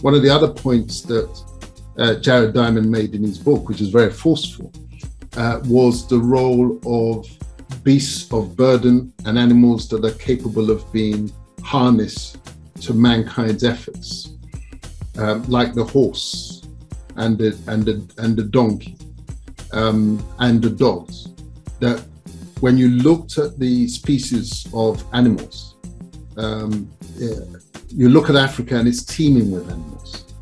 One of the other points that Jared Diamond made in his book, which is very forceful, was the role of beasts of burden and animals that are capable of being harnessed to mankind's efforts, like the horse and the donkey and the dogs. That when you looked at the species of animals, you look at Africa and it's teeming with animals.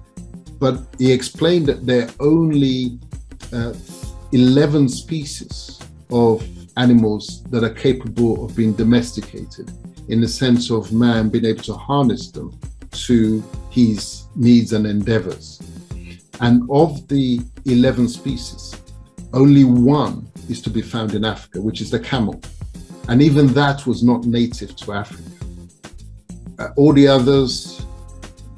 But he explained that there are only 11 species of animals that are capable of being domesticated, in the sense of man being able to harness them to his needs and endeavors. And of the 11 species, only one is to be found in Africa, which is the camel. And even that was not native to Africa. All the others,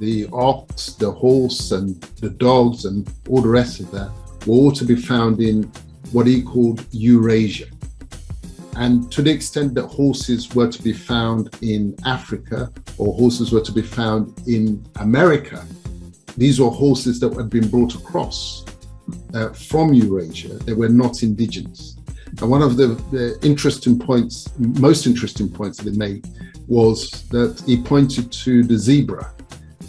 the ox, the horse, and the dogs, and all the rest of that, were all to be found in what he called Eurasia. And to the extent that horses were to be found in Africa, or horses were to be found in America, these were horses that had been brought across from Eurasia. They were not indigenous. And one of the interesting points, most interesting points that he made, was that he pointed to the zebra.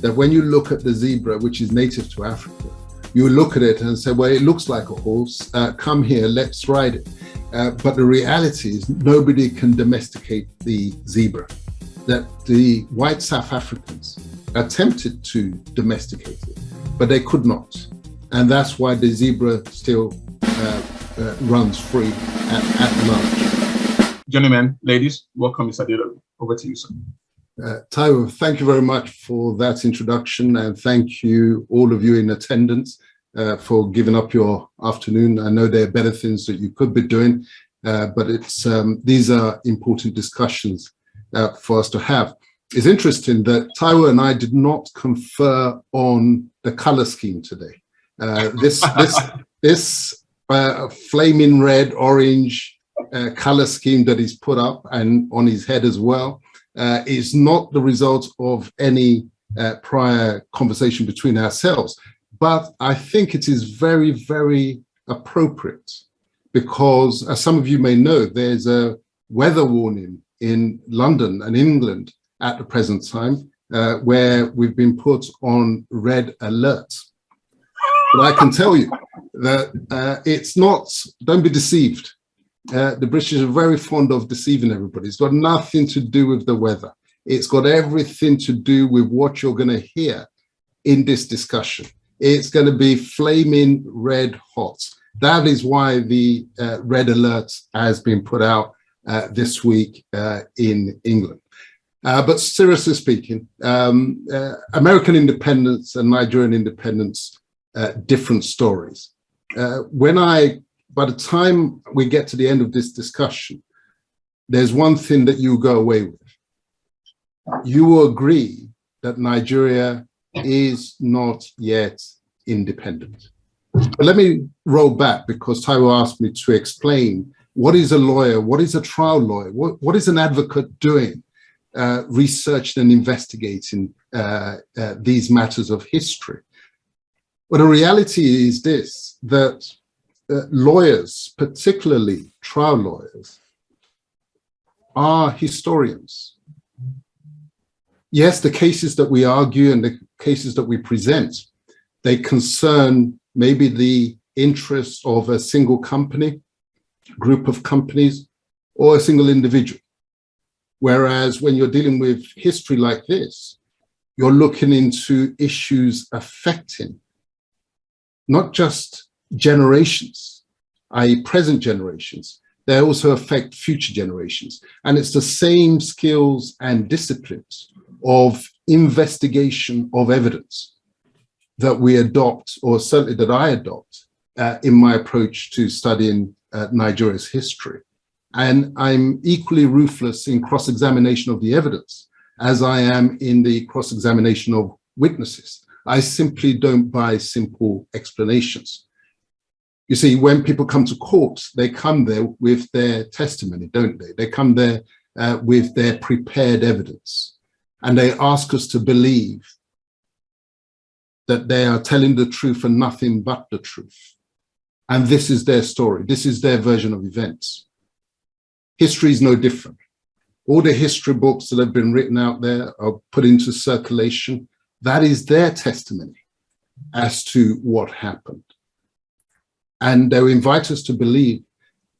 That when you look at the zebra, which is native to Africa, you look at it and say, well, it looks like a horse, come here, let's ride it. But the reality is nobody can domesticate the zebra. That the white South Africans attempted to domesticate it, but they could not. And that's why the zebra still runs free at large. Gentlemen, ladies, welcome, Mr. Dele. Over to you, sir. Taiwo, thank you very much for that introduction, and thank you, all of you in attendance, for giving up your afternoon. I know there are better things that you could be doing, but these are important discussions for us to have. It's interesting that Taiwo and I did not confer on the color scheme today. This flaming red, orange color scheme that he's put up and on his head as well is not the result of any prior conversation between ourselves. But I think it is very, very appropriate because, as some of you may know, there's a weather warning in London and England at the present time where we've been put on red alert. But I can tell you that it's not, don't be deceived. The British are very fond of deceiving everybody. It's got nothing to do with the weather. It's got everything to do with what you're going to hear in this discussion. It's going to be flaming red hot. That is why the red alert has been put out this week in England. But seriously speaking, American independence and Nigerian independence, different stories. By the time we get to the end of this discussion, there's one thing that you go away with. You will agree that Nigeria is not yet independent. But let me roll back, because Taiwo asked me to explain what is a lawyer, what is a trial lawyer, what is an advocate doing, researching and investigating these matters of history. But the reality is this, that lawyers, particularly trial lawyers, are historians. Yes, the cases that we argue and the cases that we present, they concern maybe the interests of a single company, group of companies, or a single individual. Whereas when you're dealing with history like this, you're looking into issues affecting not just generations, i.e. present generations, they also affect future generations. And it's the same skills and disciplines of investigation of evidence that we adopt, or certainly that I adopt in my approach to studying Nigeria's history. And I'm equally ruthless in cross-examination of the evidence as I am in the cross-examination of witnesses. I simply don't buy simple explanations. You see, when people come to court, they come there with their testimony, don't they? They come there with their prepared evidence, and they ask us to believe that they are telling the truth and nothing but the truth. And this is their story. This is their version of events. History is no different. All the history books that have been written out there are put into circulation. That is their testimony as to what happened. And they invite us to believe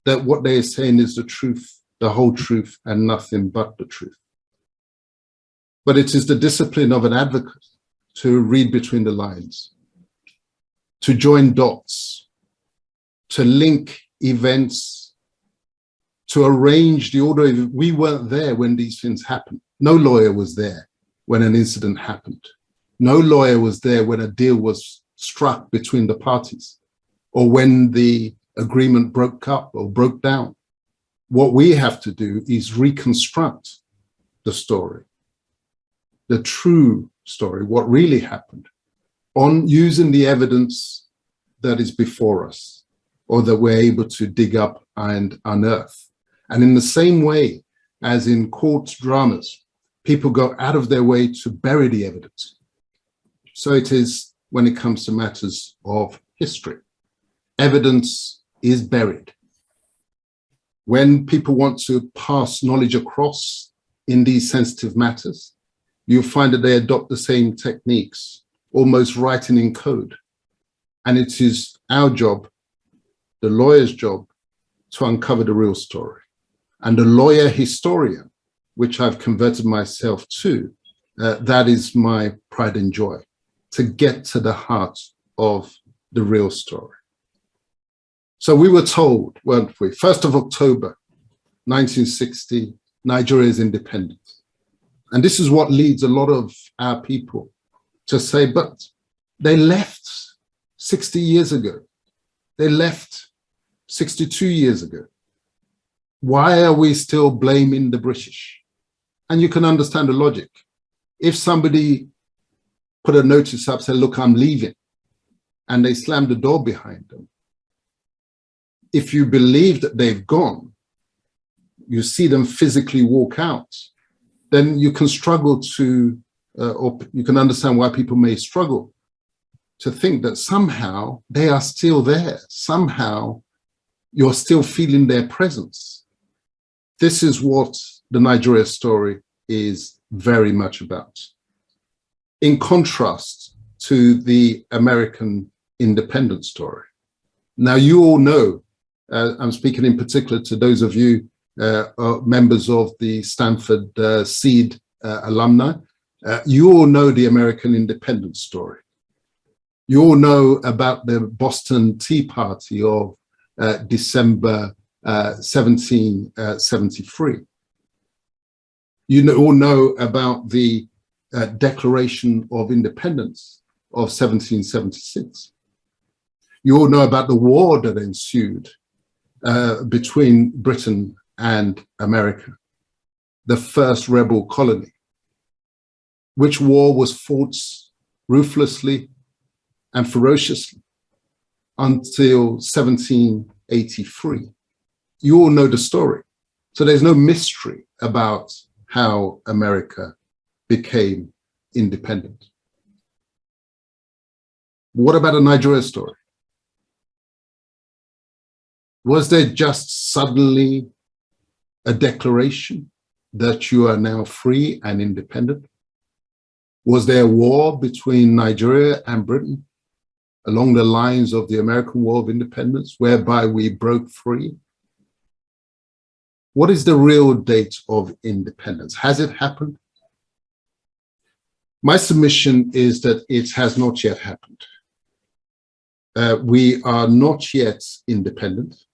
that what they are saying is the truth, the whole truth, and nothing but the truth. But it is the discipline of an advocate to read between the lines, to join dots, to link events, to arrange the order. We weren't there when these things happened. No lawyer was there when an incident happened. No lawyer was there when a deal was struck between the parties or when the agreement broke up or broke down. What we have to do is reconstruct the story, the true story, what really happened, on using the evidence that is before us or that we're able to dig up and unearth. And in the same way as in court dramas, people go out of their way to bury the evidence. So it is when it comes to matters of history. Evidence is buried. When people want to pass knowledge across in these sensitive matters, you'll find that they adopt the same techniques, almost writing in code. And it is our job, the lawyer's job, to uncover the real story. And the lawyer historian, which I've converted myself to, that is my pride and joy, to get to the heart of the real story. So we were told, weren't we, 1st of October, 1960, Nigeria is independent. And this is what leads a lot of our people to say, but they left 60 years ago. They left 62 years ago. Why are we still blaming the British? And you can understand the logic. If somebody put a notice up, say, look, I'm leaving, and they slammed the door behind them, if you believe that they've gone, you see them physically walk out, then you can struggle to, or you can understand why people may struggle to think that somehow they are still there. Somehow you're still feeling their presence. This is what the Nigeria story is very much about. In contrast to the American independence story. Now, you all know, I'm speaking in particular to those of you members of the Stanford Seed alumni, you all know the American independence story. You all know about the Boston Tea Party of December 1773. You all know about the Declaration of Independence of 1776. You all know about the war that ensued between Britain and America, the first rebel colony, which war was fought ruthlessly and ferociously until 1783. You all know the story. So there's no mystery about how America became independent. What about the Nigeria story? Was there just suddenly a declaration that you are now free and independent? Was there a war between Nigeria and Britain along the lines of the American War of Independence, whereby we broke free? What is the real date of independence? Has it happened? My submission is that it has not yet happened. We are not yet independent.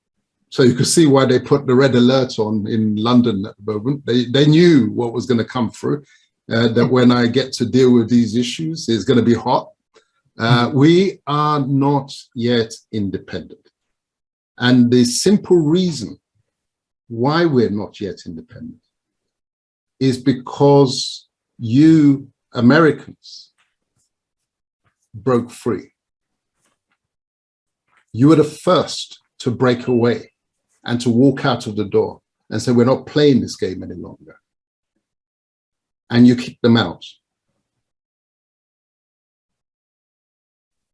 So you can see why they put the red alert on in London at the moment. They knew what was going to come through, that when I get to deal with these issues, it's going to be hot. We are not yet independent. And the simple reason why we're not yet independent is because you Americans broke free. You were the first to break away and to walk out of the door and say, we're not playing this game any longer. And you kicked them out.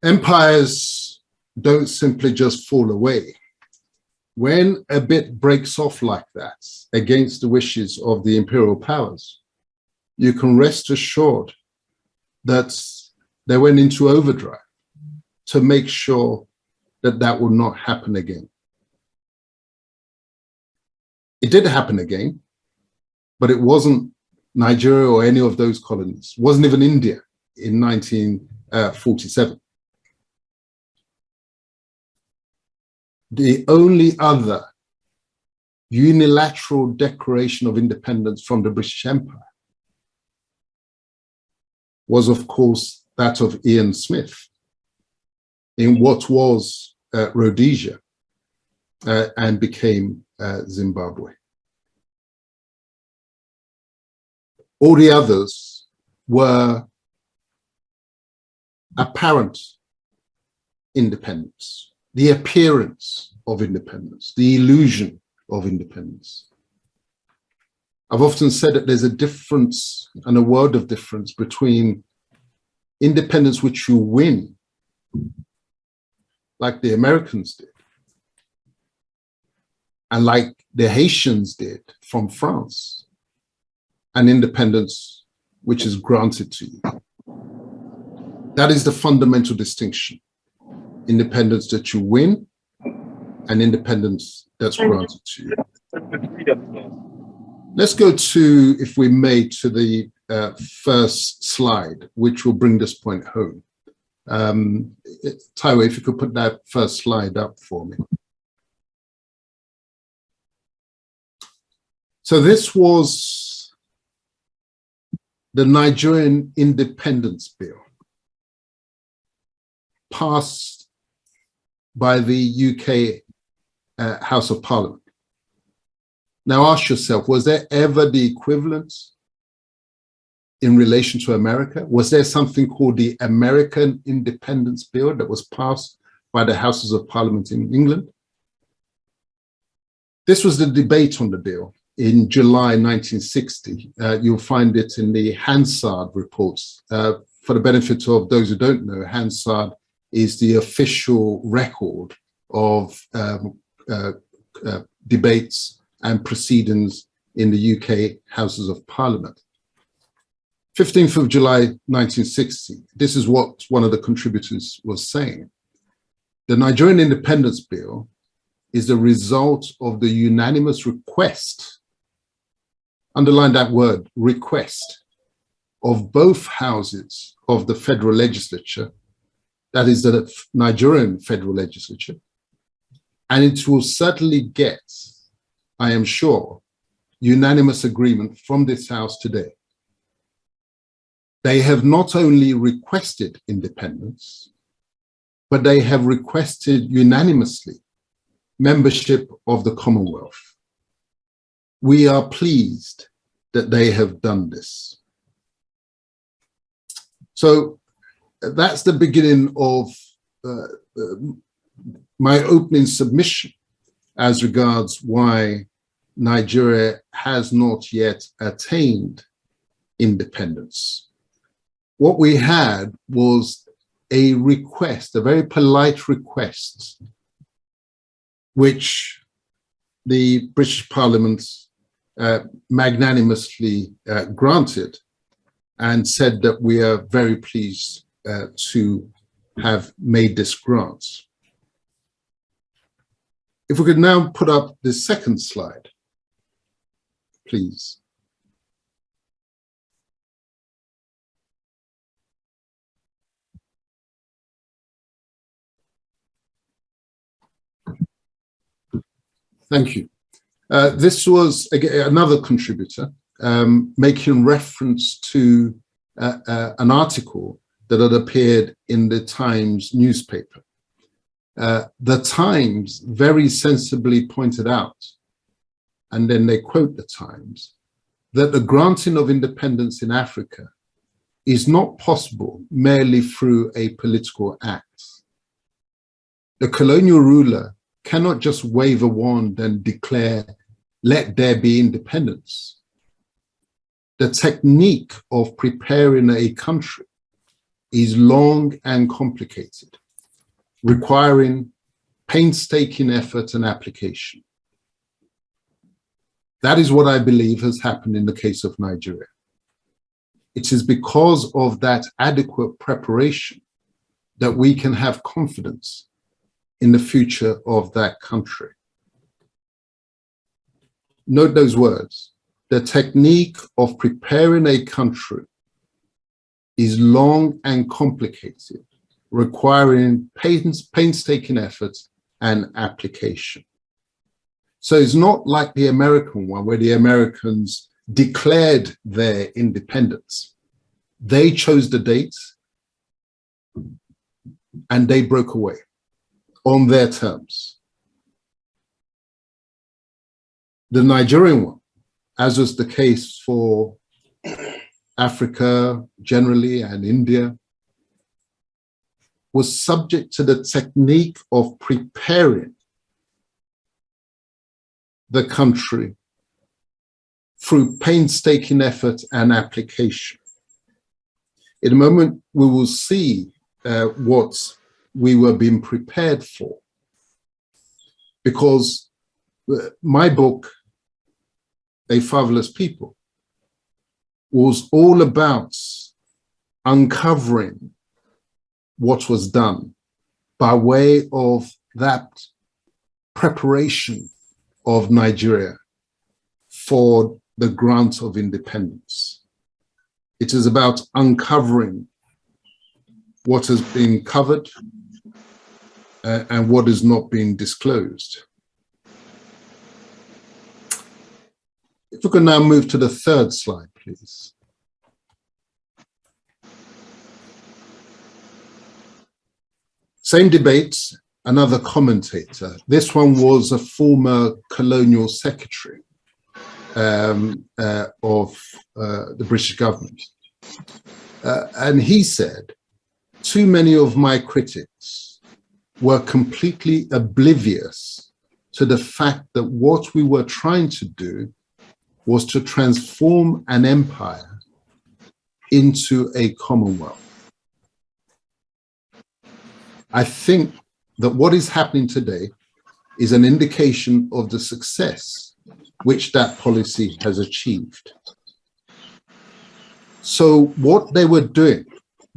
Empires don't simply just fall away. When a bit breaks off like that against the wishes of the imperial powers, you can rest assured that they went into overdrive to make sure that that would not happen again. It did happen again, but it wasn't Nigeria or any of those colonies. It wasn't even India in 1947. The only other unilateral declaration of independence from the British Empire was, of course, that of Ian Smith in what was Rhodesia and became Zimbabwe. All the others were apparent independence, the appearance of independence, the illusion of independence. I've often said that there's a difference and a world of difference between independence which you win, like the Americans did, and like the Haitians did from France, and independence which is granted to you. That is the fundamental distinction. Independence that you win and independence that's granted to you. Let's go to, if we may, to the first slide, which will bring this point home. Taiwo, if you could put that first slide up for me. So this was the Nigerian Independence Bill, passed by the UK House of Parliament. Now ask yourself, was there ever the equivalent in relation to America? Was there something called the American Independence Bill that was passed by the Houses of Parliament in England? This was the debate on the bill in July 1960. You'll find it in the Hansard reports. For the benefit of those who don't know, Hansard is the official record of debates and proceedings in the UK Houses of Parliament. 15th of July 1960, this is what one of the contributors was saying. The Nigerian Independence Bill is the result of the unanimous request, underline that word, request, of both houses of the federal legislature, that is the Nigerian federal legislature, and it will certainly get, I am sure, unanimous agreement from this house today. They have not only requested independence, but they have requested unanimously membership of the Commonwealth. We are pleased that they have done this. So that's the beginning of my opening submission as regards why Nigeria has not yet attained independence. What we had was a request, a very polite request, which the British Parliament magnanimously granted, and said that we are very pleased to have made this grant. If we could now put up the second slide, please. Thank you. This was again, another contributor making reference to an article that had appeared in the Times newspaper. The Times very sensibly pointed out, and then they quote the Times, that the granting of independence in Africa is not possible merely through a political act. The colonial ruler cannot just wave a wand and declare, let there be independence. The technique of preparing a country is long and complicated, requiring painstaking effort and application. That is what I believe has happened in the case of Nigeria. It is because of that adequate preparation that we can have confidence in the future of that country. Note those words. The technique of preparing a country is long and complicated, requiring painstaking effort and application. So it's not like the American one, where the Americans declared their independence. They chose the dates and they broke away on their terms. The Nigerian one, as was the case for Africa generally and India, was subject to the technique of preparing the country through painstaking effort and application. In a moment, we will see what we were being prepared for, because my book, A Fatherless People, was all about uncovering what was done by way of that preparation of Nigeria for the grant of independence. It is about uncovering what has been covered and what is not being disclosed. If we can now move to the third slide, please. Same debate, another commentator. This one was a former colonial secretary of the British government. And he said, too many of my critics were completely oblivious to the fact that what we were trying to do was to transform an empire into a commonwealth. I think that what is happening today is an indication of the success which that policy has achieved. So what they were doing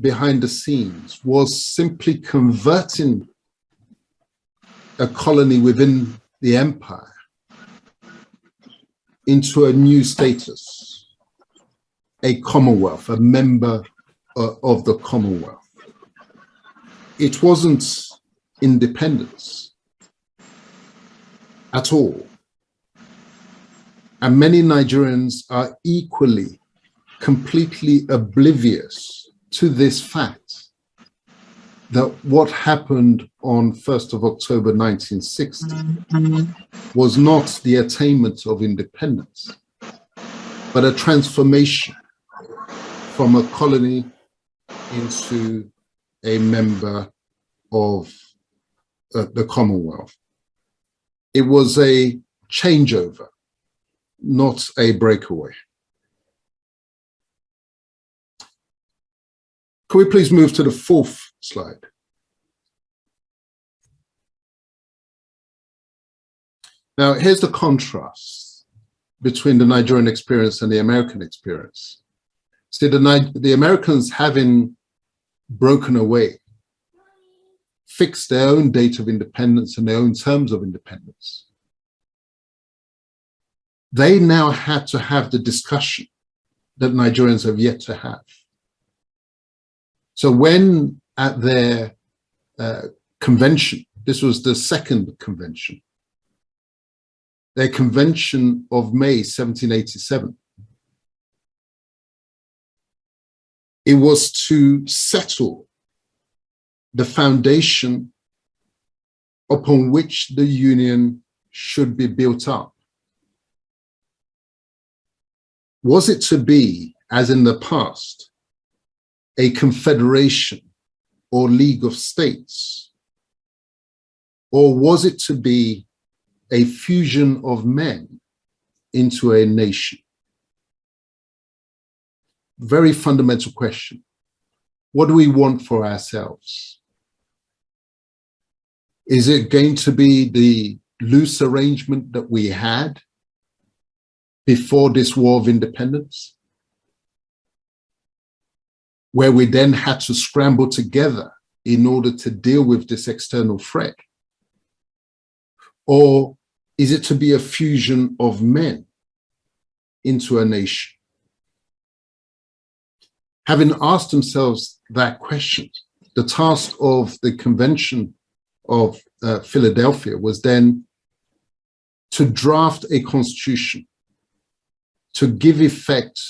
behind the scenes was simply converting a colony within the empire into a new status, a commonwealth, a member of the commonwealth. It wasn't independence at all. And many Nigerians are equally, completely oblivious to this fact that what happened on 1st of October 1960 was not the attainment of independence, but a transformation from a colony into a member of the Commonwealth. It was a changeover, not a breakaway. Can we please move to the fourth slide? Now, here's the contrast between the Nigerian experience and the American experience. See, the Americans, having broken away, fixed their own date of independence and their own terms of independence. They now had to have the discussion that Nigerians have yet to have. So when at their convention, this was the second convention, their convention of May 1787, it was to settle the foundation upon which the union should be built up. Was it to be, as in the past, a confederation or league of states? Or was it to be a fusion of men into a nation? Very fundamental question. What do we want for ourselves? Is it going to be the loose arrangement that we had before this War of Independence, where we then had to scramble together in order to deal with this external threat? Or is it to be a fusion of men into a nation? Having asked themselves that question, the task of the Convention of Philadelphia was then to draft a constitution, to give effect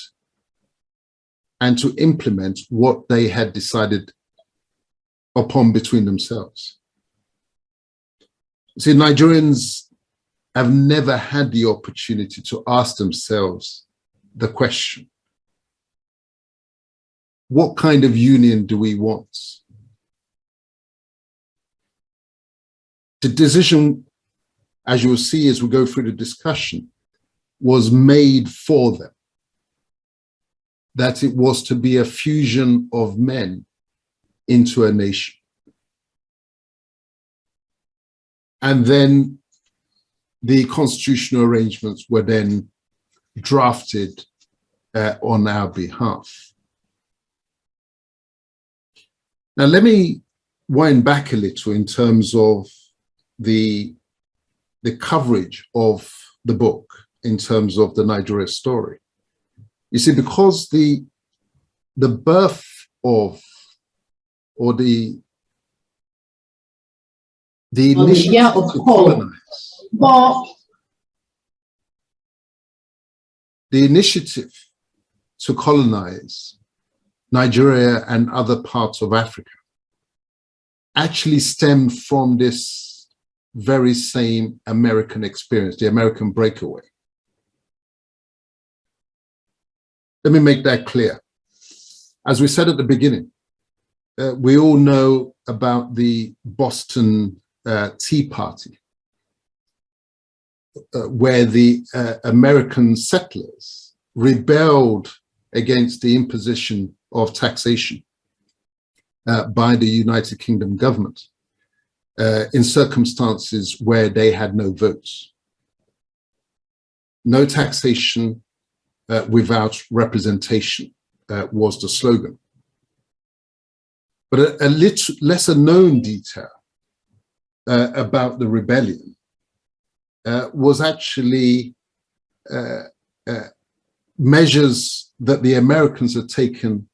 and to implement what they had decided upon between themselves. See, Nigerians have never had the opportunity to ask themselves the question, what kind of union do we want? The decision, as you will see as we go through the discussion, was made for them, that it was to be a fusion of men into a nation. And then the constitutional arrangements were then drafted on our behalf. Now, let me wind back a little in terms of the coverage of the book in terms of the Nigeria story. You see, because the birth of, or the initiative to colonize, the initiative to colonize Nigeria and other parts of Africa actually stemmed from this very same American experience, the American breakaway. Let me make that clear. As we said at the beginning, we all know about the Boston Tea Party, where the American settlers rebelled against the imposition of taxation by the United Kingdom government in circumstances where they had no votes. No taxation without representation was the slogan. But a little lesser known detail about the rebellion was actually measures that the Americans had taken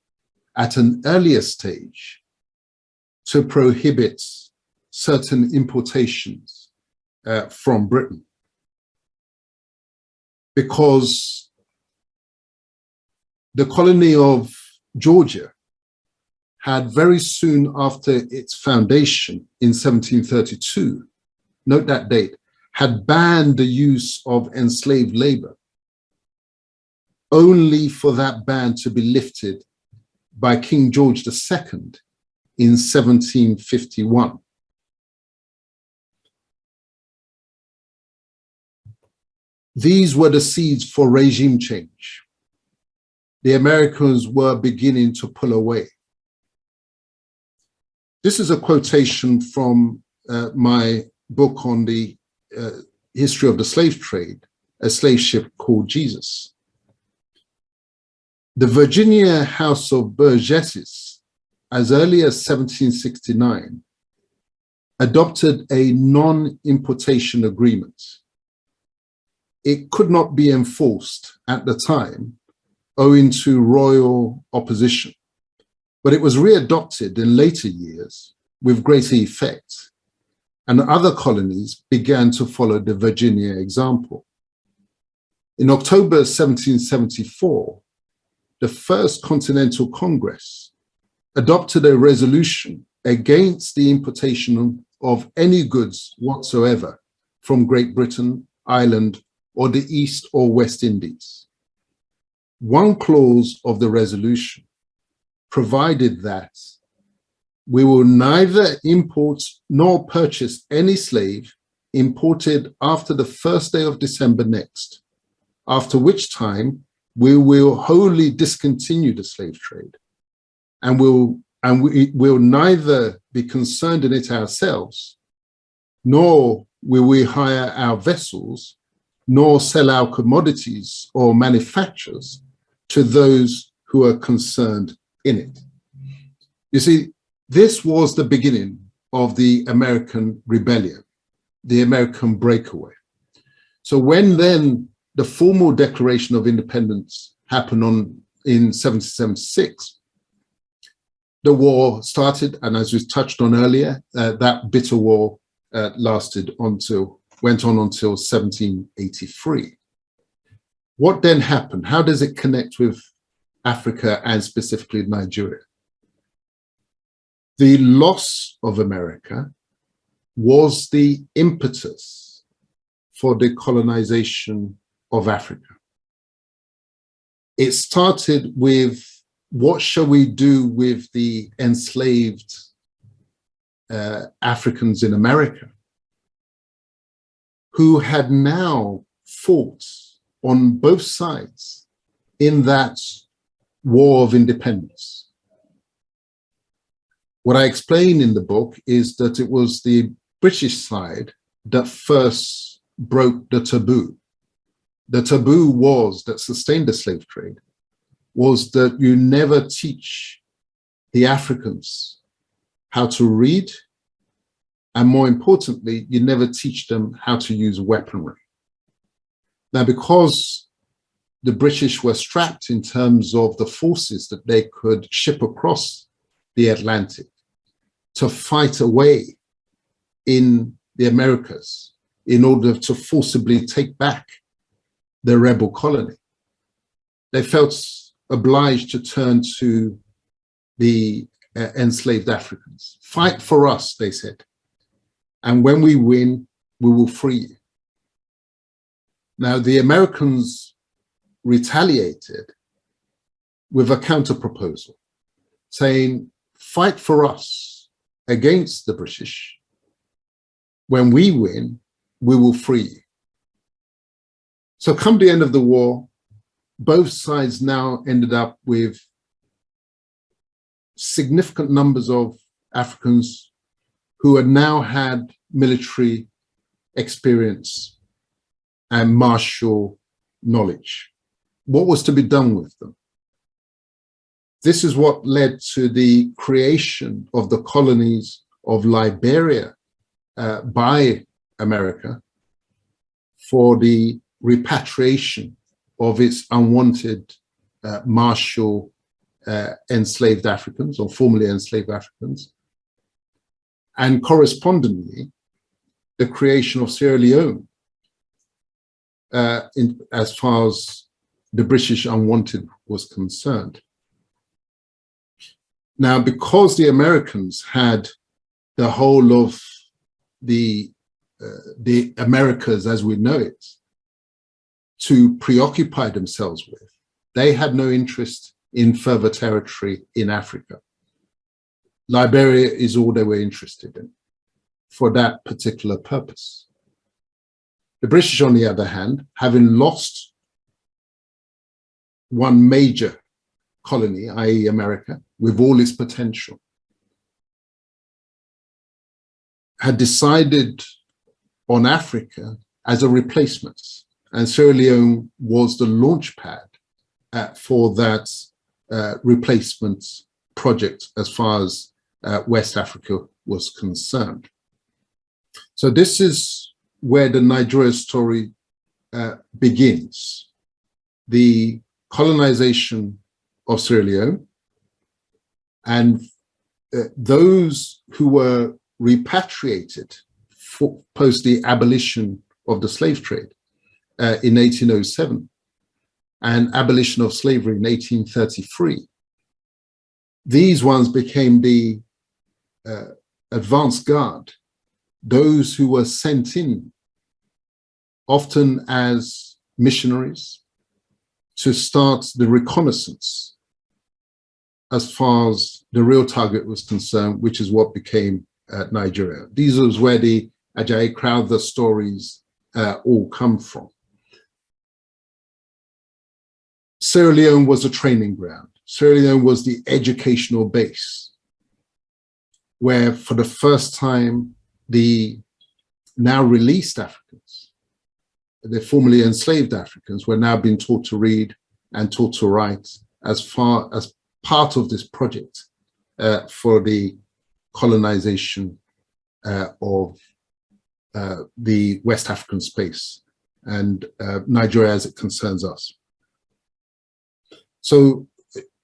at an earlier stage to prohibit certain importations from Britain. Because the colony of Georgia had very soon after its foundation in 1732, note that date, had banned the use of enslaved labor, only for that ban to be lifted by King George II in 1751. These were the seeds for regime change. The Americans were beginning to pull away. This is a quotation from my book on the history of the slave trade, A Slave Ship Called Jesus. The Virginia House of Burgesses, as early as 1769, adopted a non-importation agreement. It could not be enforced at the time owing to royal opposition, but it was readopted in later years with greater effect, and other colonies began to follow the Virginia example. In October 1774, the First Continental Congress adopted a resolution against the importation of any goods whatsoever from Great Britain, Ireland, or the East or West Indies. One clause of the resolution provided that we will neither import nor purchase any slave imported after the 1st day of December next, after which time we will wholly discontinue the slave trade and will and we will neither be concerned in it ourselves, nor will we hire our vessels, nor sell our commodities or manufactures to those who are concerned in it. You see, this was the beginning of the American rebellion, the American breakaway. So when then the formal Declaration of Independence happened in 1776, the war started, and as we touched on earlier, that bitter war went on until 1783. What then happened? How does it connect with Africa and specifically Nigeria? The loss of America was the impetus for the colonization of Africa. It started with, what shall we do with the enslaved Africans in America, who had now fought on both sides in that war of independence? What I explain in the book is that it was the British side that first broke the taboo. The taboo that sustained the slave trade was that you never teach the Africans how to read, and more importantly, you never teach them how to use weaponry. Now, because the British were strapped in terms of the forces that they could ship across the Atlantic to fight away in the Americas in order to forcibly take back the rebel colony, they felt obliged to turn to the enslaved Africans. Fight for us, they said, and when we win, we will free you. Now, the Americans retaliated with a counter-proposal saying, fight for us against the British. When we win, we will free you. So come the end of the war, both sides now ended up with significant numbers of Africans who had now had military experience and martial knowledge. What was to be done with them? This is what led to the creation of the colonies of Liberia by America for the repatriation of its unwanted martial enslaved Africans, or formerly enslaved Africans, and correspondingly the creation of Sierra Leone as far as the British unwanted was concerned. Now, because the Americans had the whole of the Americas as we know it to preoccupy themselves with, they had no interest in further territory in Africa. Liberia is all they were interested in for that particular purpose. The British, on the other hand, having lost one major colony, i.e. America, with all its potential, had decided on Africa as a replacement. And Sierra Leone was the launch pad for that replacement project as far as West Africa was concerned. So this is where the Nigeria story begins. The colonization of Sierra Leone, and those who were repatriated post the abolition of the slave trade in 1807 and abolition of slavery in 1833. These ones became the advance guard, those who were sent in often as missionaries to start the reconnaissance as far as the real target was concerned, which is what became Nigeria. These are where the Ajayi Crowther stories all come from. Sierra Leone was a training ground. Sierra Leone was the educational base where for the first time, the now released Africans, the formerly enslaved Africans, were now being taught to read and taught to write as part of this project for the colonization of the West African space and Nigeria as it concerns us. So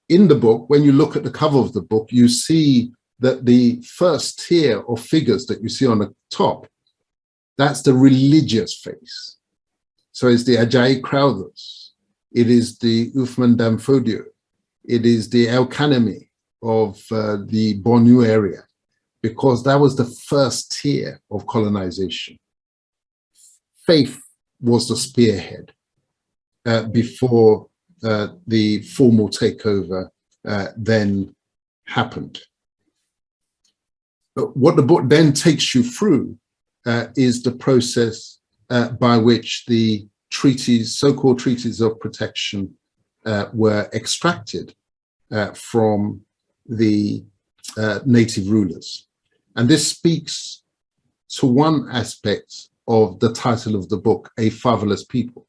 in the book, when you look at the cover of the book, you see that the first tier of figures that you see on the top, that's the religious face. So it's the Ajayi Crowthers, it is the Uthman Danfodio, it is the El Kanemi of the Bornu area, because that was the first tier of colonization. Faith was the spearhead before the formal takeover then happened. But what the book then takes you through is the process by which the treaties, so-called treaties of protection, were extracted from the native rulers. And this speaks to one aspect of the title of the book, A Fatherless People,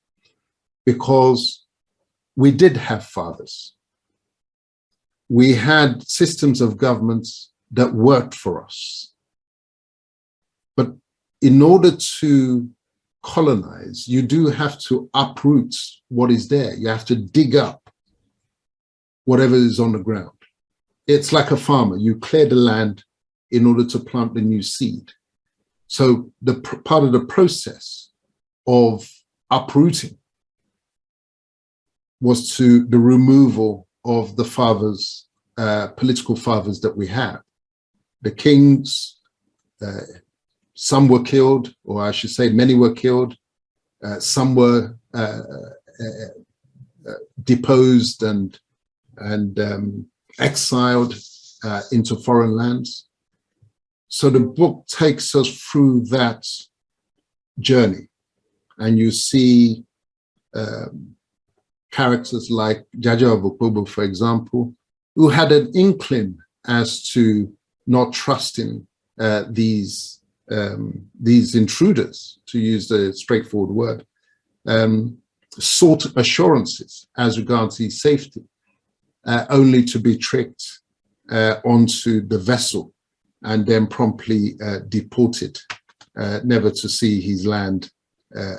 because we did have fathers. We had systems of governments that worked for us. But in order to colonize, you do have to uproot what is there. You have to dig up whatever is on the ground. It's like a farmer. You clear the land in order to plant the new seed. So the part of the process of uprooting was to the removal of the fathers, political fathers that we have. The kings, some were killed, or I should say many were killed. Some were deposed and exiled into foreign lands. So the book takes us through that journey, and you see characters like Jaja Obokobo, for example, who had an inkling as to not trusting these intruders, to use the straightforward word, sought assurances as regards his safety, only to be tricked onto the vessel and then promptly deported, never to see his land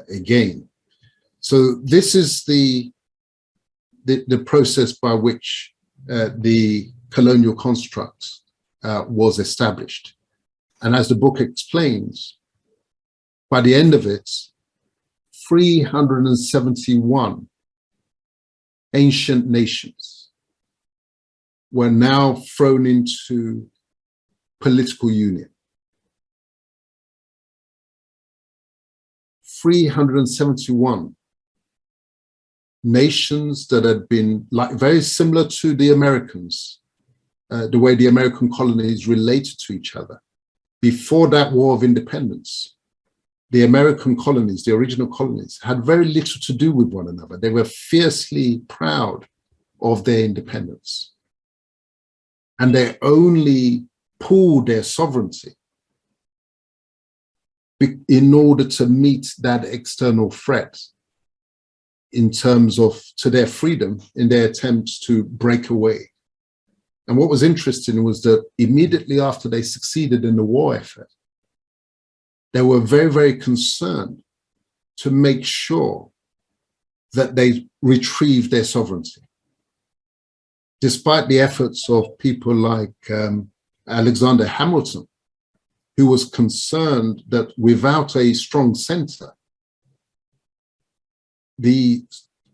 again. So this is the process by which the colonial construct was established. And as the book explains, by the end of it, 371 ancient nations were now thrown into political union. 371 nations that had been very similar to the Americans, the way the American colonies related to each other. Before that War of Independence, the American colonies, the original colonies, had very little to do with one another. They were fiercely proud of their independence. And they only pooled their sovereignty in order to meet that external threat in terms of to their freedom in their attempts to break away. And what was interesting was that immediately after they succeeded in the war effort, they were very, very concerned to make sure that they retrieved their sovereignty. Despite the efforts of people like Alexander Hamilton, who was concerned that without a strong center, the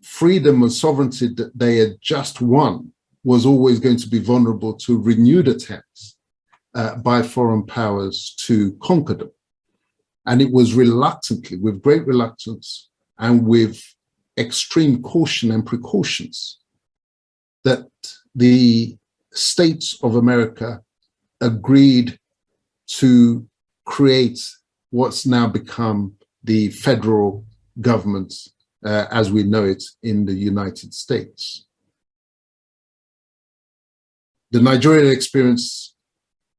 freedom and sovereignty that they had just won was always going to be vulnerable to renewed attempts by foreign powers to conquer them. And it was reluctantly, with great reluctance and with extreme caution and precautions, that the states of America agreed to create what's now become the federal government as we know it in the United States. The Nigerian Experience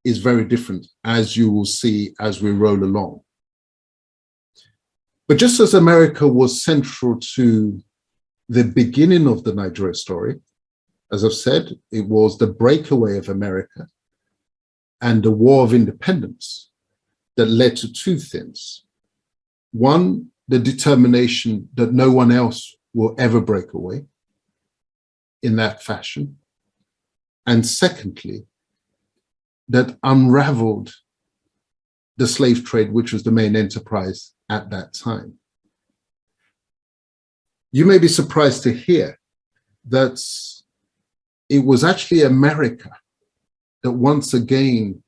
is very different, as you will see as we roll along. But just as America was central to the beginning of the Nigeria story, as I've said, it was the breakaway of America and the War of Independence that led to two things. One, the determination that no one else will ever break away in that fashion. And secondly, that unraveled the slave trade, which was the main enterprise at that time. You may be surprised to hear that it was actually America that once again,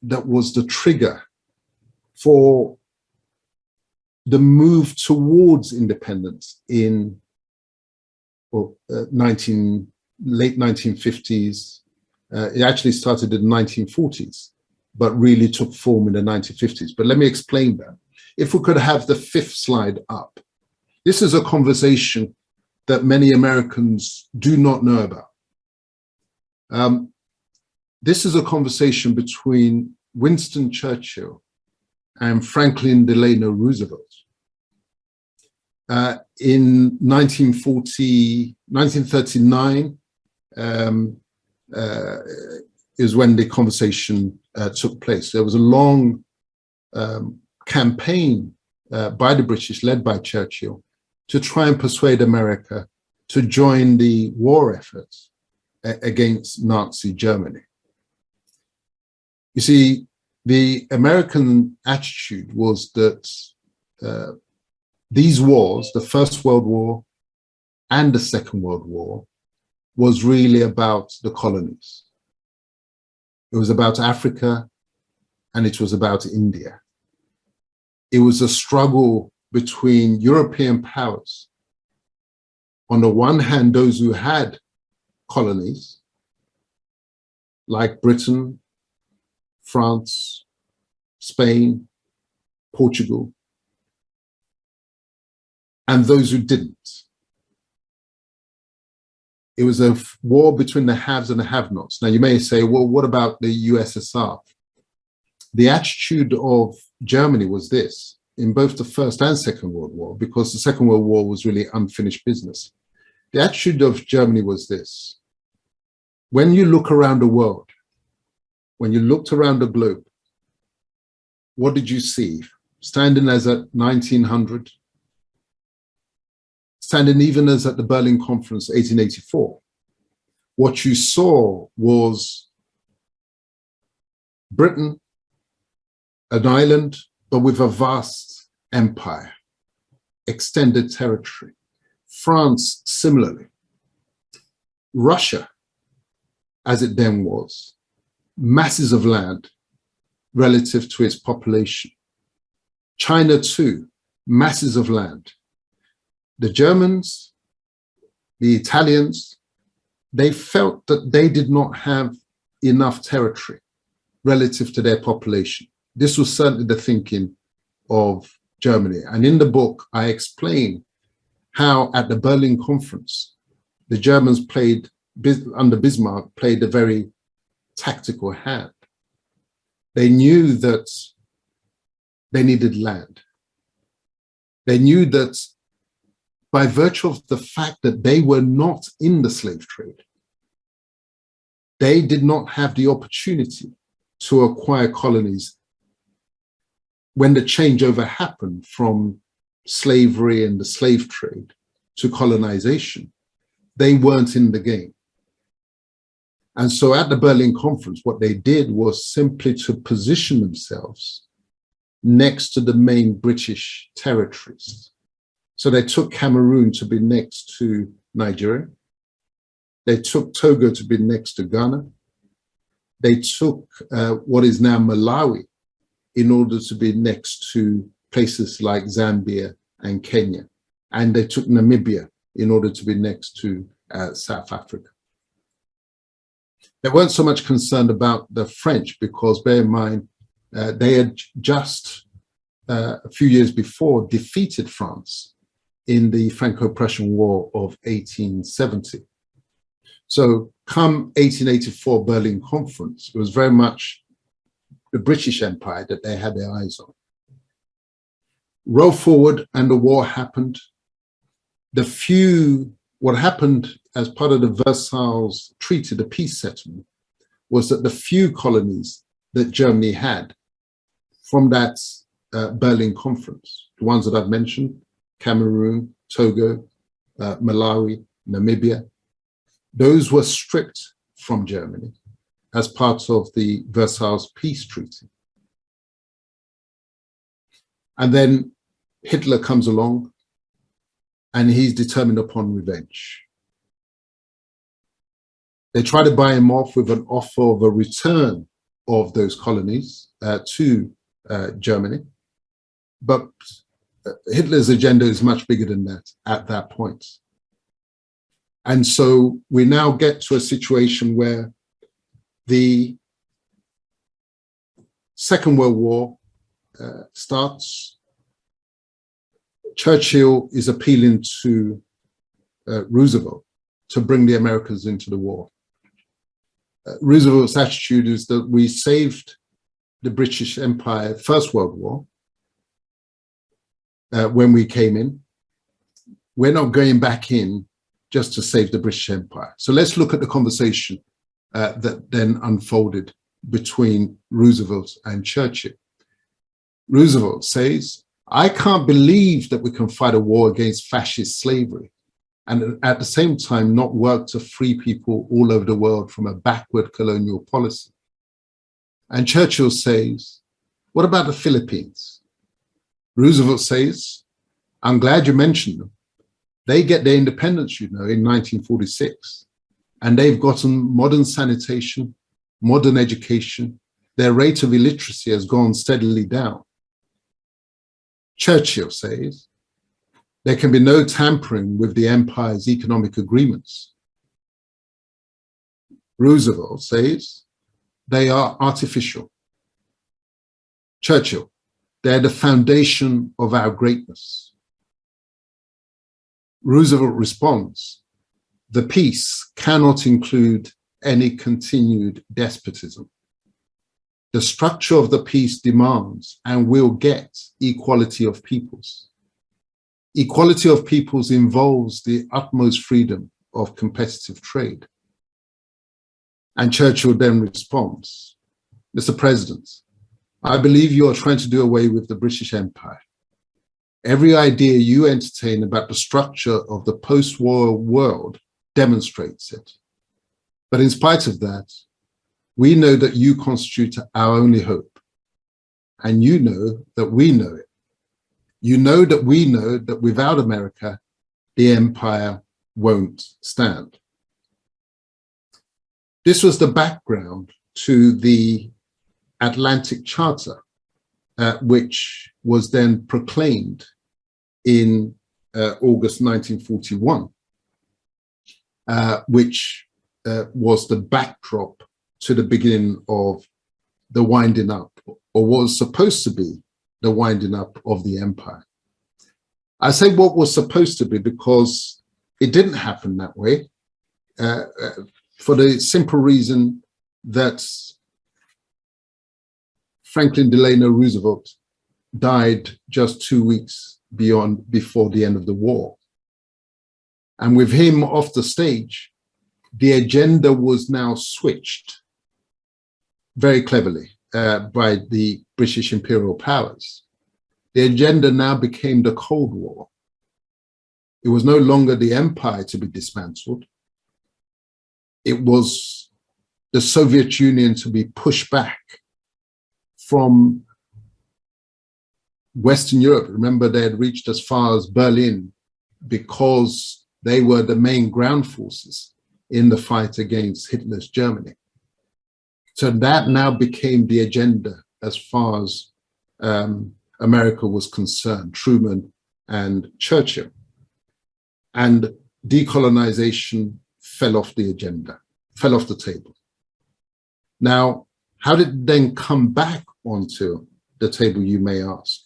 that was the trigger for the move towards independence in late 1950s. It actually started in the 1940s, but really took form in the 1950s. But let me explain that. If we could have the fifth slide up. This is a conversation that many Americans do not know about. This is a conversation between Winston Churchill and Franklin Delano Roosevelt. In 1939 is when the conversation took place. There was a long campaign by the British, led by Churchill, to try and persuade America to join the war efforts against Nazi Germany. You see, the American attitude was that these wars, the First World War and the Second World War, was really about the colonies. It was about Africa and it was about India. It was a struggle between European powers. On the one hand, those who had colonies, like Britain, France, Spain, Portugal, and those who didn't. It was a war between the haves and the have-nots. Now you may say, well, what about the USSR? The attitude of Germany was this, in both the First and Second World War, because the Second World War was really unfinished business. The attitude of Germany was this: when you look around the world, when you looked around the globe, what did you see? Standing as at 1900, standing even as at the Berlin Conference, 1884, what you saw was Britain, an island, but with a vast empire, extended territory. France, similarly. Russia, as it then was, masses of land relative to its population. China too, masses of land. The Germans, the Italians, they felt that they did not have enough territory relative to their population. This was certainly the thinking of Germany. And in the book, I explain how at the Berlin Conference, the Germans played, under Bismarck, played a very tactical hand. They knew that they needed land. They knew that by virtue of the fact that they were not in the slave trade, they did not have the opportunity to acquire colonies when the changeover happened from slavery and the slave trade to colonization. They weren't in the game. And so at the Berlin Conference, what they did was simply to position themselves next to the main British territories. So they took Cameroon to be next to Nigeria. They took Togo to be next to Ghana. They took what is now Malawi in order to be next to places like Zambia and Kenya. And they took Namibia in order to be next to South Africa. They weren't so much concerned about the French because, bear in mind, they had just a few years before defeated France in the Franco-Prussian War of 1870. So come 1884 Berlin Conference, it was very much the British Empire that they had their eyes on. Roll forward and the war happened. What happened as part of the Versailles Treaty, the peace settlement, was that the few colonies that Germany had from that Berlin Conference, the ones that I've mentioned, Cameroon, Togo, Malawi, Namibia, those were stripped from Germany as part of the Versailles Peace Treaty. And then Hitler comes along and he's determined upon revenge. They try to buy him off with an offer of a return of those colonies to Germany. But Hitler's agenda is much bigger than that at that point. And so we now get to a situation where the Second World War starts. Churchill is appealing to Roosevelt to bring the Americans into the war. Roosevelt's attitude is that we saved the British Empire, First World War, when we came in. We're not going back in just to save the British Empire. So let's look at the conversation that then unfolded between Roosevelt and Churchill. Roosevelt says, I can't believe that we can fight a war against fascist slavery and at the same time not work to free people all over the world from a backward colonial policy. And Churchill says, what about the Philippines? Roosevelt says, I'm glad you mentioned them. They get their independence, you know, in 1946, and they've gotten modern sanitation, modern education. Their rate of illiteracy has gone steadily down. Churchill says, there can be no tampering with the empire's economic agreements. Roosevelt says, they are artificial. Churchill, they're the foundation of our greatness. Roosevelt responds, the peace cannot include any continued despotism. The structure of the peace demands and will get equality of peoples. Equality of peoples involves the utmost freedom of competitive trade. And Churchill then responds, Mr. President, I believe you are trying to do away with the British Empire. Every idea you entertain about the structure of the post-war world demonstrates it. But in spite of that, we know that you constitute our only hope. And you know that we know it. You know that we know that without America, the empire won't stand. This was the background to the Atlantic Charter, which was then proclaimed in August 1941, which was the backdrop to the beginning of the winding up, or was supposed to be the winding up of the empire. I say what was supposed to be because it didn't happen that way, for the simple reason that Franklin Delano Roosevelt died just 2 weeks before the end of the war. And with him off the stage, the agenda was now switched very cleverly by the British imperial powers. The agenda now became the Cold War. It was no longer the empire to be dismantled. It was the Soviet Union to be pushed back from Western Europe. Remember, they had reached as far as Berlin because they were the main ground forces in the fight against Hitler's Germany. So that now became the agenda as far as America was concerned, Truman and Churchill. And decolonization fell off the agenda, fell off the table. Now, how did it then come back onto the table, you may ask?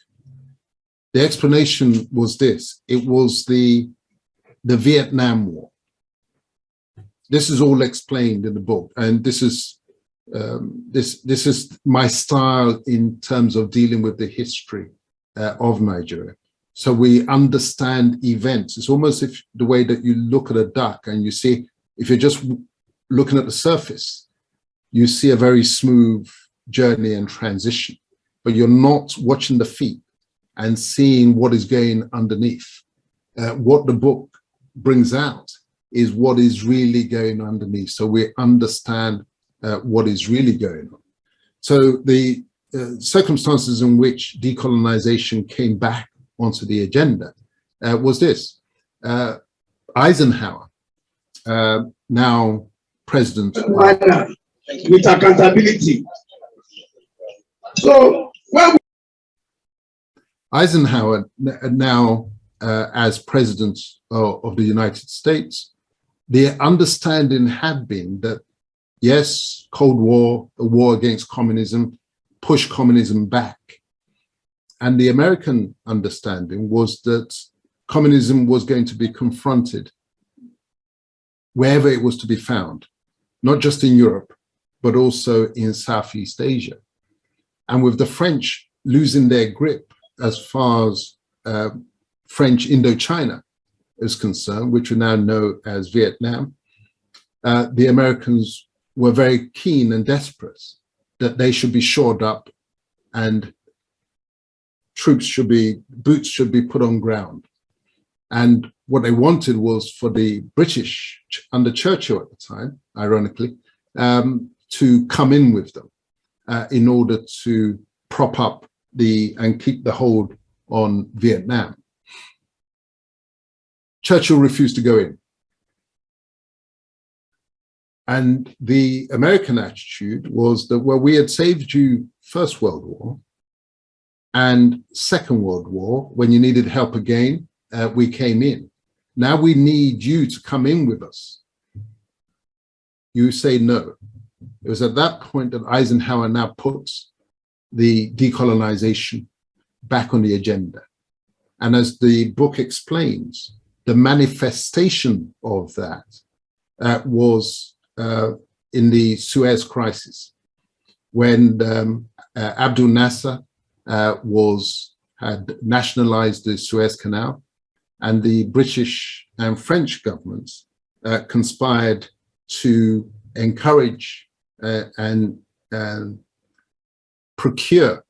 The explanation was this: it was the Vietnam War. This is all explained in the book, and this is this is my style in terms of dealing with the history of Nigeria. So we understand events. It's almost if the way that you look at a duck and you see, if you're just looking at the surface, you see a very smooth journey and transition, but you're not watching the feet and seeing what is going underneath. What the book brings out is what is really going underneath. So we understand what is really going on. So the circumstances in which decolonization came back onto the agenda was this. Eisenhower, now president. With accountability. So, Eisenhower, now as president of the United States, the understanding had been that, yes, Cold War, a war against communism, pushed communism back. And the American understanding was that communism was going to be confronted wherever it was to be found, not just in Europe, but also in Southeast Asia. And with the French losing their grip as far as French Indochina is concerned, which we now know as Vietnam, the Americans were very keen and desperate that they should be shored up and boots should be put on ground. And what they wanted was for the British, under Churchill at the time, ironically, to come in with them in order to prop up and keep the hold on Vietnam. Churchill refused to go in. And the American attitude was that, well, we had saved you First World War and Second World War. When you needed help again, we came in. Now we need you to come in with us. You say no. It was at that point that Eisenhower now puts the decolonization back on the agenda. And as the book explains, the manifestation of that was in the Suez Crisis, when Abdel Nasser had nationalized the Suez Canal, and the British and French governments conspired to encourage and procure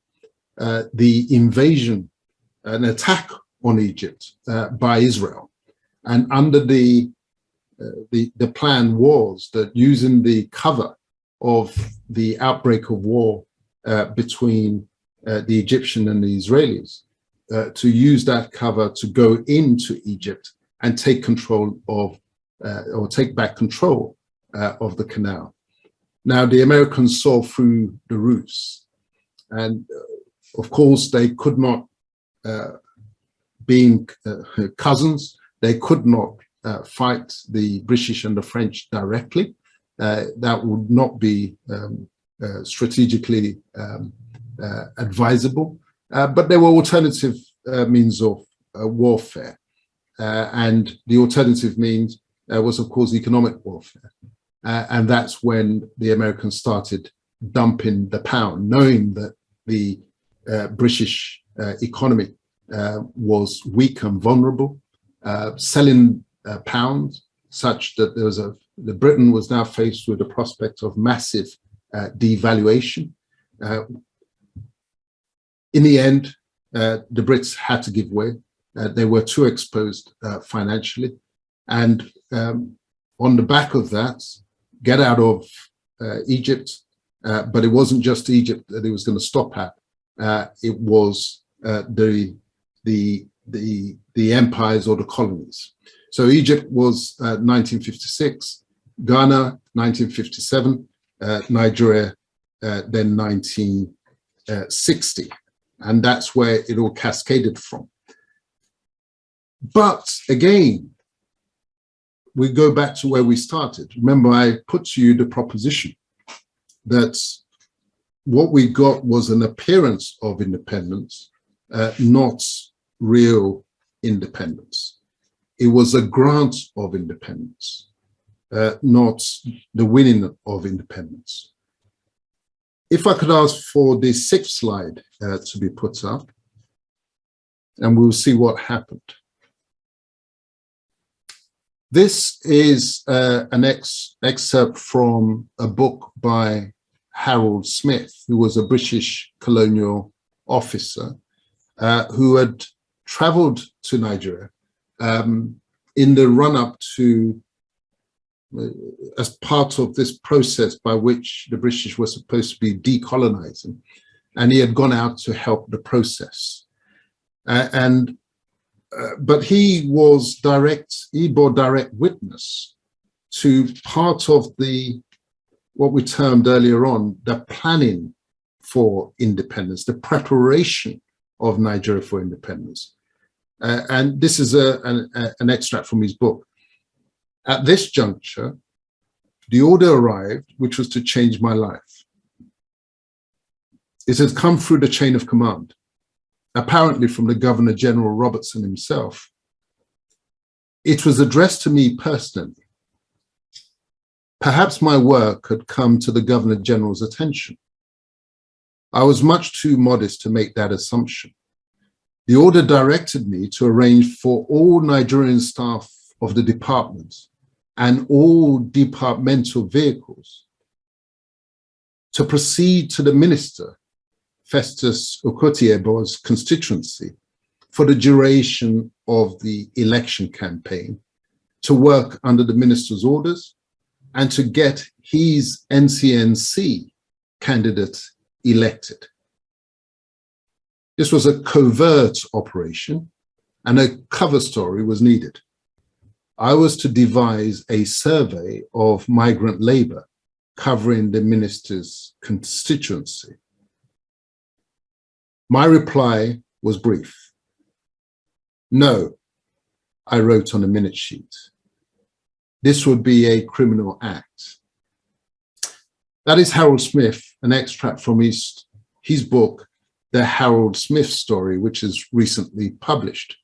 the invasion, an attack on Egypt by Israel. And under the plan was that, using the cover of the outbreak of war between the Egyptian and the Israelis, to use that cover to go into Egypt and take control of, or take back control of the canal. Now, the Americans saw through the ruse, and of course they could not, being cousins, they could not fight the British and the French directly. That would not be strategically advisable, but there were alternative means of warfare. And the alternative means was, of course, economic warfare. And that's when the Americans started dumping the pound, knowing that the British economy was weak and vulnerable, selling pounds such that Britain was now faced with the prospect of massive devaluation. In the end, the Brits had to give way. They were too exposed financially. And on the back of that, get out of Egypt. But it wasn't just Egypt that it was going to stop at. It was the empires or the colonies. So Egypt was 1956, Ghana 1957, Nigeria then 1960. And that's where it all cascaded from. But again, we go back to where we started. Remember, I put to you the proposition that what we got was an appearance of independence, not real independence. It was a grant of independence, not the winning of independence. If I could ask for the 6th slide to be put up, and we'll see what happened. This is an excerpt from a book by Harold Smith, who was a British colonial officer who had traveled to Nigeria in the run-up to, as part of this process by which the British were supposed to be decolonizing, and he had gone out to help the process. But he bore direct witness to part of what we termed earlier on, the planning for independence, the preparation of Nigeria for independence. And this is an extract from his book. At this juncture, the order arrived, which was to change my life. It had come through the chain of command, apparently from the Governor General Robertson himself. It was addressed to me personally. Perhaps my work had come to the Governor General's attention. I was much too modest to make that assumption. The order directed me to arrange for all Nigerian staff of the department and all departmental vehicles to proceed to the minister, Festus Okotie-Ebo's constituency, for the duration of the election campaign, to work under the minister's orders and to get his NCNC candidate elected. This was a covert operation and a cover story was needed. I was to devise a survey of migrant labor covering the minister's constituency. My reply was brief. No, I wrote on a minute sheet. This would be a criminal act. That is Harold Smith, an extract from his book, The Harold Smith Story, which is recently published.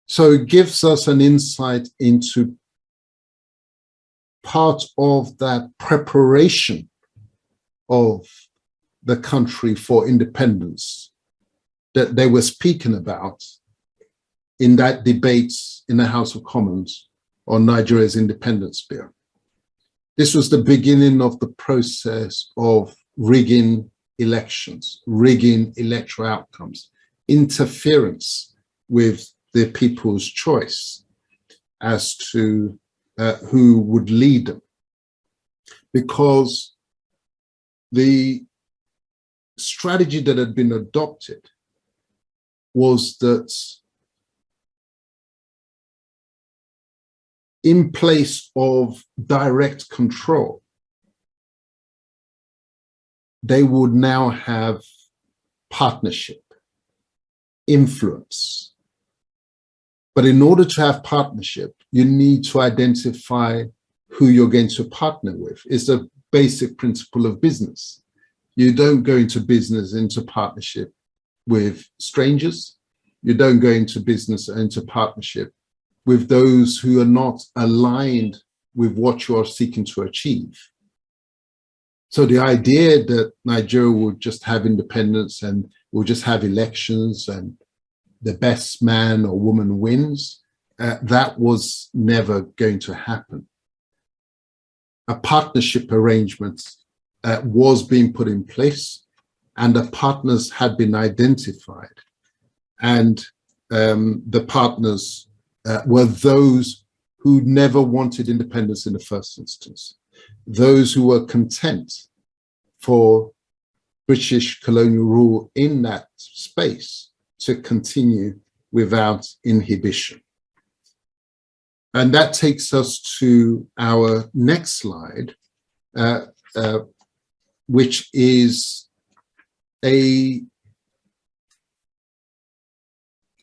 So it gives us an insight into part of that preparation of the country for independence that they were speaking about in that debate in the House of Commons on Nigeria's independence bill. This was the beginning of the process of rigging elections, rigging electoral outcomes, interference with the people's choice as to who would lead them. Because the strategy that had been adopted was that in place of direct control, they would now have partnership, influence. But in order to have partnership, you need to identify who you're going to partner with. It's a basic principle of business. You don't go into business into partnership with strangers. You don't go into business into partnership with those who are not aligned with what you are seeking to achieve. So the idea that Nigeria would just have independence and will just have elections and the best man or woman wins, that was never going to happen. A partnership arrangement was being put in place and the partners had been identified. And the partners were those who never wanted independence in the first instance, those who were content for British colonial rule in that space to continue without inhibition. And that takes us to our next slide, which is an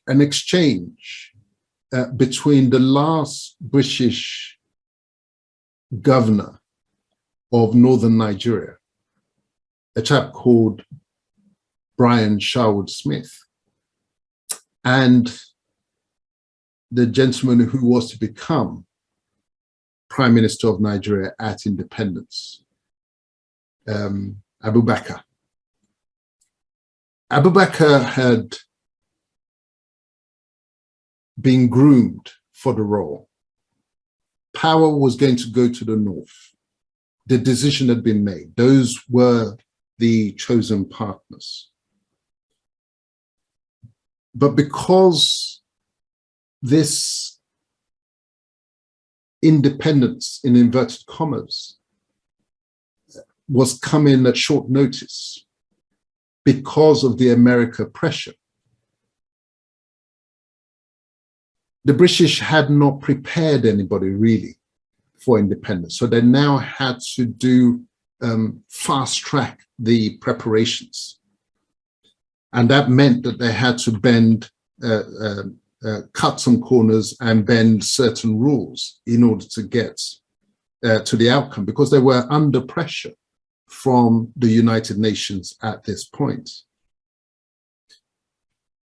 exchange between the last British governor of northern Nigeria, a chap called Brian Sherwood Smith, and the gentleman who was to become Prime Minister of Nigeria at independence. And Abubakar. Abubakar had been groomed for the role. Power was going to go to the North. The decision had been made. Those were the chosen partners. But because this independence, in inverted commas, was coming at short notice because of the America pressure, the British had not prepared anybody really for independence. So they now had to do fast track the preparations. And that meant that they had to bend, cut some corners and bend certain rules in order to get to the outcome, because they were under pressure from the United Nations at this point.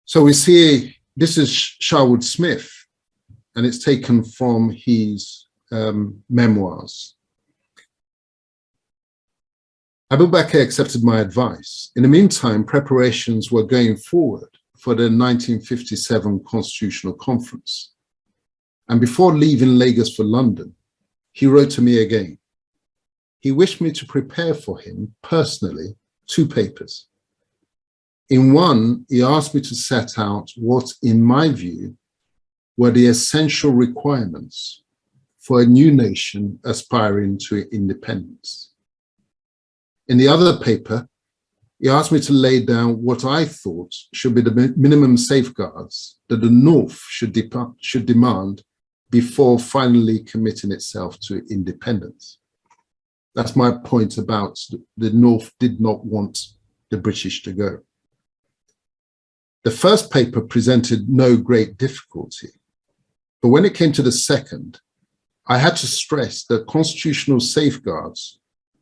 So we see, this is Sherwood Smith, and it's taken from his memoirs. Abubakar accepted my advice. In the meantime, preparations were going forward for the 1957 Constitutional Conference. And before leaving Lagos for London, he wrote to me again. He wished me to prepare for him personally 2 papers. In one, he asked me to set out what, in my view, were the essential requirements for a new nation aspiring to independence. In the other paper, he asked me to lay down what I thought should be the minimum safeguards that the North should demand before finally committing itself to independence. That's my point about the North did not want the British to go. The first paper presented no great difficulty, but when it came to the second, I had to stress that constitutional safeguards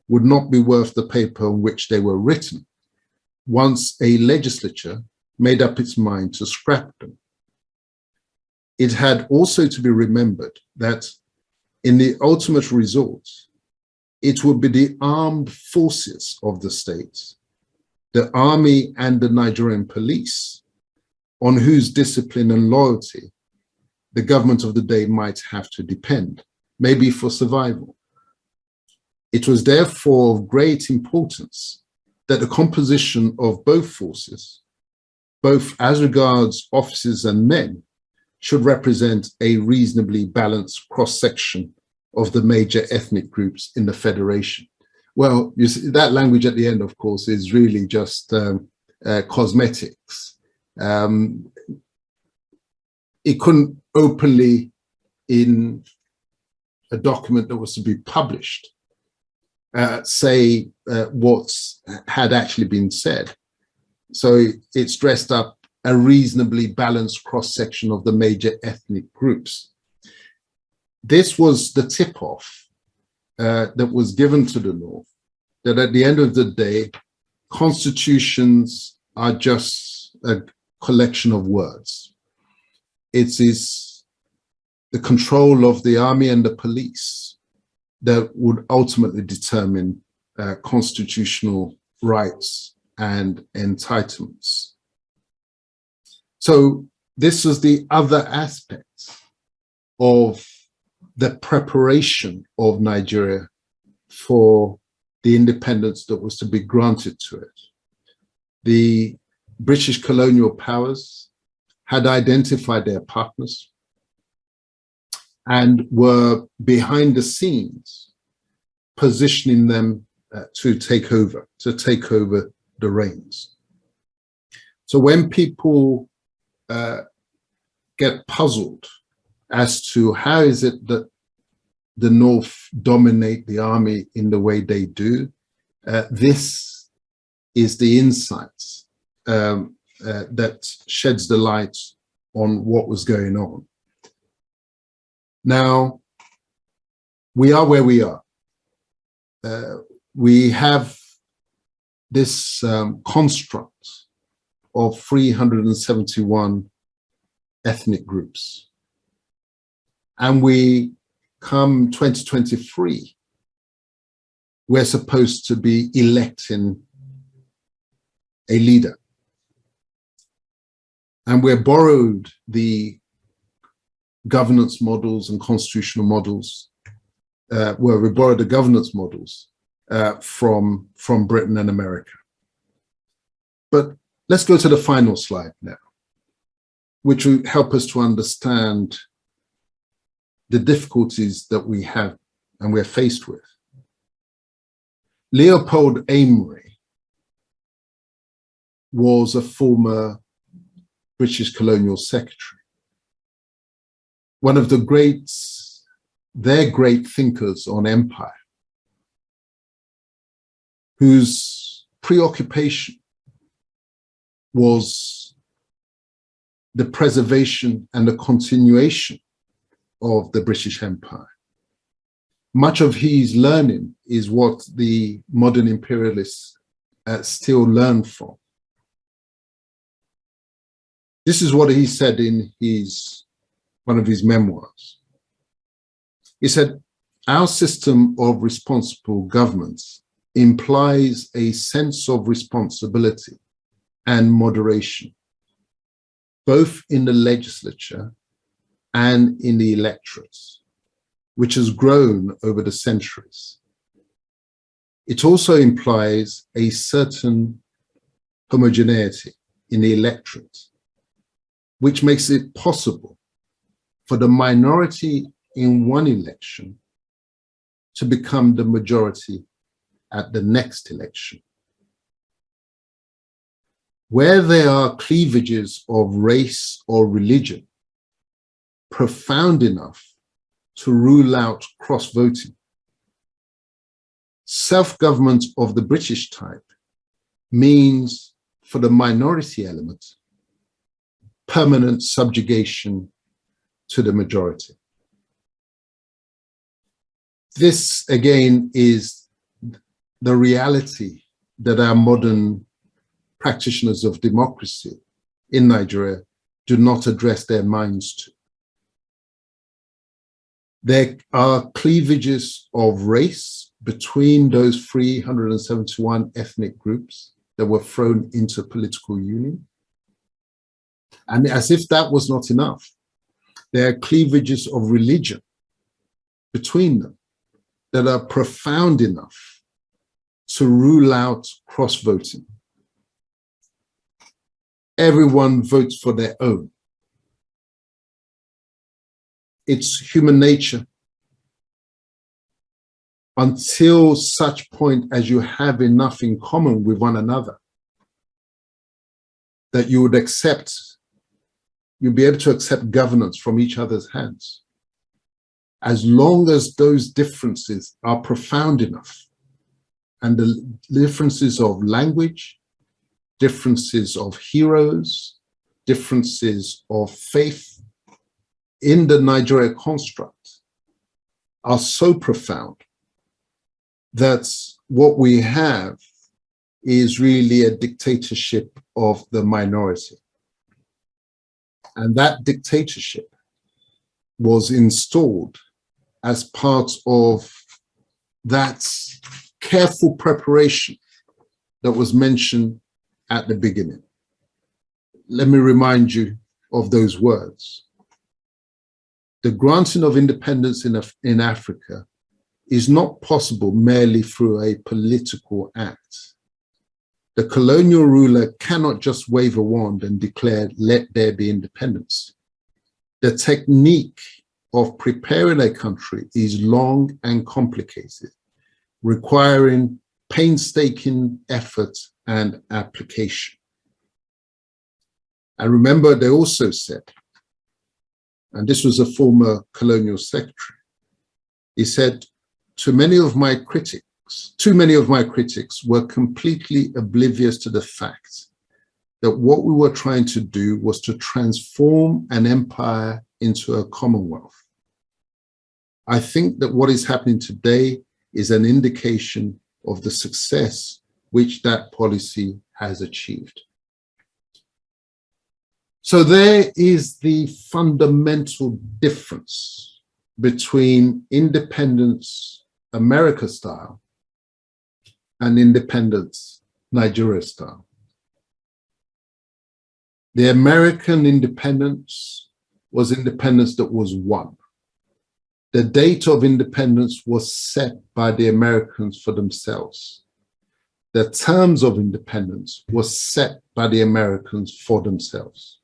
would not be worth the paper on which they were written once a legislature made up its mind to scrap them. It had also to be remembered that in the ultimate result, it would be the armed forces of the state, the army and the Nigerian police, on whose discipline and loyalty the government of the day might have to depend, maybe for survival. It was therefore of great importance that the composition of both forces, both as regards officers and men, should represent a reasonably balanced cross-section of the major ethnic groups in the Federation. Well, you see, that language at the end, of course, is really just cosmetics. It couldn't openly, in a document that was to be published, say what had actually been said. So it's dressed up a reasonably balanced cross-section of the major ethnic groups. This was the tip-off that was given to the North, that at the end of the day, constitutions are just a collection of words. It is the control of the army and the police that would ultimately determine constitutional rights and entitlements. So this is the other aspect of the preparation of Nigeria for the independence that was to be granted to it. The British colonial powers had identified their partners and were behind the scenes positioning them to take over the reins. So when people get puzzled as to how is it that the North dominate the army in the way they do, this is the insights that sheds the light on what was going on. Now, we are where we are. We have this construct of 371 ethnic groups. And we come 2023, we're supposed to be electing a leader. And we're borrowed the governance models and constitutional models, where we borrowed the governance models from Britain and America. But let's go to the final slide now, which will help us to understand the difficulties that we have and we're faced with. Leopold Amory was a former British colonial secretary, one of their great thinkers on empire, whose preoccupation was the preservation and the continuation of the British Empire. Much of his learning is what the modern imperialists still learn from. This is what he said in one of his memoirs. He said, "Our system of responsible governance implies a sense of responsibility and moderation, both in the legislature and in the electorates, which has grown over the centuries. It also implies a certain homogeneity in the electorate, which makes it possible for the minority in one election to become the majority at the next election. Where there are cleavages of race or religion profound enough to rule out cross-voting, self-government of the British type means, for the minority element, permanent subjugation to the majority." This, again, is the reality that our modern practitioners of democracy in Nigeria do not address their minds to. There are cleavages of race between those 371 ethnic groups that were thrown into political union. And as if that was not enough, there are cleavages of religion between them that are profound enough to rule out cross-voting. Everyone votes for their own. It's human nature. Until such point as you have enough in common with one another that you would accept, you'll be able to accept governance from each other's hands. As long as those differences are profound enough, and the differences of language, differences of heroes, differences of faith in the Nigeria construct are so profound that what we have is really a dictatorship of the minority. And that dictatorship was installed as part of that careful preparation that was mentioned at the beginning. Let me remind you of those words. The granting of independence in Africa is not possible merely through a political act. The colonial ruler cannot just wave a wand and declare, "Let there be independence." The technique of preparing a country is long and complicated, requiring painstaking effort and application. And remember, they also said, and this was a former colonial secretary, he said, too many of my critics were completely oblivious to the fact that what we were trying to do was to transform an empire into a commonwealth. I think that what is happening today is an indication of the success which that policy has achieved. So there is the fundamental difference between independence, America style, and independence, Nigeria style. The American independence was independence that was won. The date of independence was set by the Americans for themselves. The terms of independence was set by the Americans for themselves.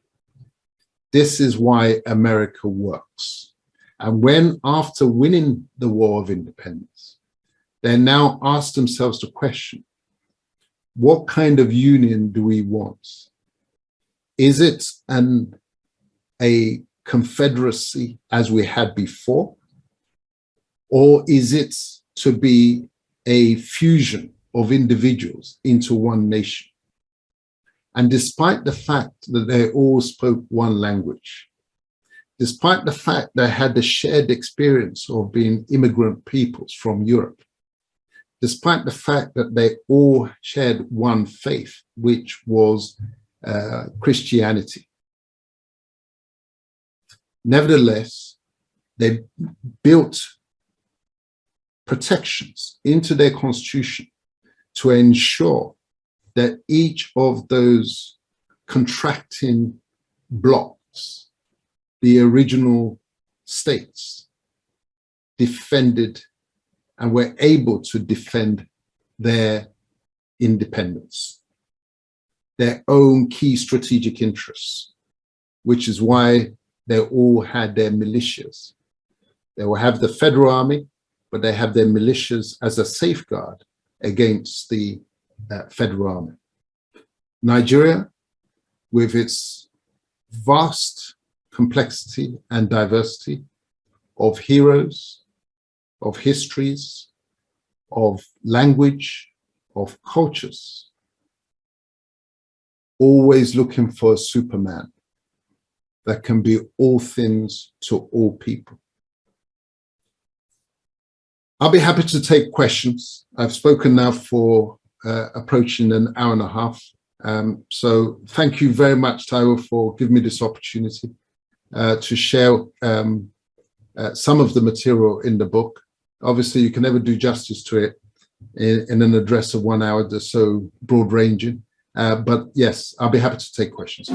This is why America works. And when, after winning the War of Independence, they now ask themselves the question, what kind of union do we want? Is it a confederacy as we had before? Or is it to be a fusion of individuals into one nation? And despite the fact that they all spoke one language, despite the fact they had the shared experience of being immigrant peoples from Europe, despite the fact that they all shared one faith, which was Christianity. Nevertheless, they built protections into their constitution to ensure that each of those contracting blocks, the original states, defended and were able to defend their independence, their own key strategic interests, which is why they all had their militias. They will have the federal army, but they have their militias as a safeguard against the federal army. Nigeria, with its vast complexity and diversity of heroes, of histories, of language, of cultures, always looking for a Superman that can be all things to all people. I'll be happy to take questions. I've spoken now for approaching an hour and a half. So thank you very much, Taiwo, for giving me this opportunity to share some of the material in the book. Obviously, you can never do justice to it in an address of 1 hour that's so broad-ranging. But yes, I'll be happy to take questions.